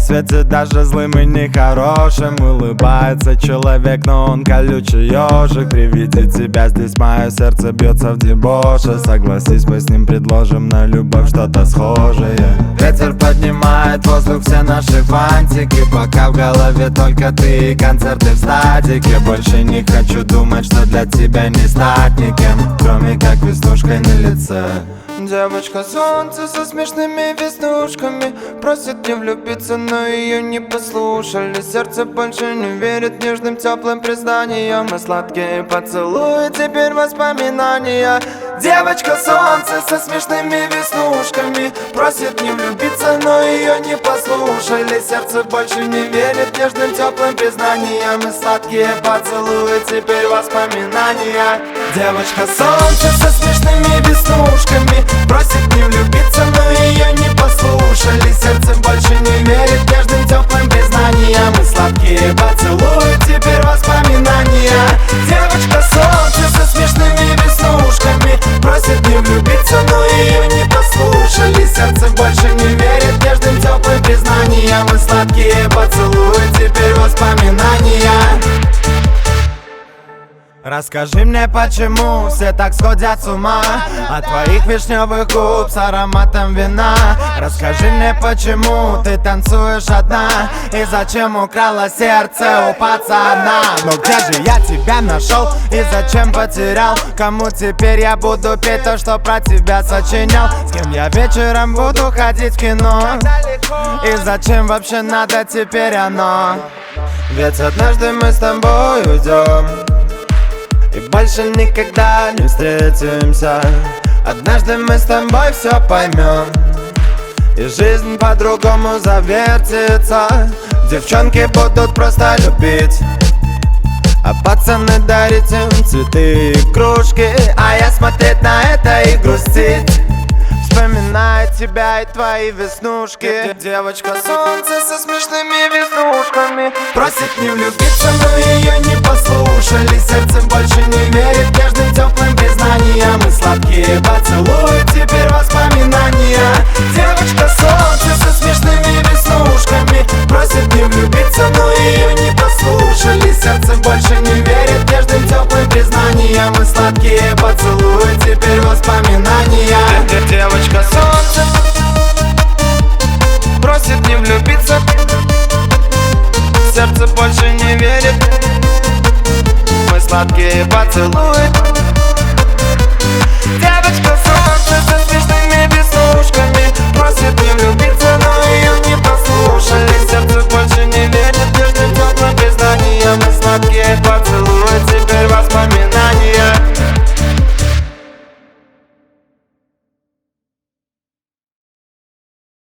свете даже злым и нехорошим. Улыбается человек, но он колючий ежик. При виде тебя здесь мое сердце бьется в дебоше. Согласись, мы с ним предложим на любовь что-то схожее. Ветер поднимает в воздух все наши фантики, пока в голове только ты и концерты в статике. Больше не хочу думать, что для тебя не стать никем, кроме как веснушкой на лице. Девочка солнце со смешными веснушками просит не влюбиться, но ее не послушали. Сердце больше не верит нежным теплым признаниям, и сладкие поцелуи теперь воспоминания. Девочка солнце со смешными веснушками просит не влюбиться, но ее не послушали. Сердце больше не верит нежным теплым признаниям, и сладкие поцелуи теперь воспоминания. Девочка солнце со смешными веснушками просит не влюбиться, но ее не послушали. Сердце больше не верит нежным теплым признаниям, и сладкие поцелуи теперь воспоминания. Девочка солнце со смешными веснушками просит не влюбиться, но ее не послушали. Сердце больше не верит нежным теплым признаниям, и сладкие поцелуи теперь воспоминания. Расскажи мне, почему все так сходят с ума от твоих вишневых губ с ароматом вина. Расскажи мне, почему ты танцуешь одна, и зачем украла сердце у пацана. Но где же я тебя нашел и зачем потерял? Кому теперь я буду петь то, что про тебя сочинял? С кем я вечером буду ходить в кино? И зачем вообще надо теперь оно? Ведь однажды мы с тобой уйдем и больше никогда не встретимся. Однажды мы с тобой все поймем, и жизнь по-другому завертится. Девчонки будут просто любить, а пацаны дарить им цветы и кружки, а я смотреть на это и грустить, вспоминая тебя и твои веснушки. Девочка солнце со смешными веснушками просит не влюбиться, но ее не послушали. Сердце больше не верит нежным теплым признаниям, и сладкие поцелуи теперь воспоминания. Девочка солнце со смешными веснушками просит не влюбиться, но ее не послушали. Сердце больше не верит нежным теплым признаниям, и сладкие поцелуи теперь воспоминания. Девочка солнце просит не влюбиться, сердце больше не верит, мы сладкие поцелуи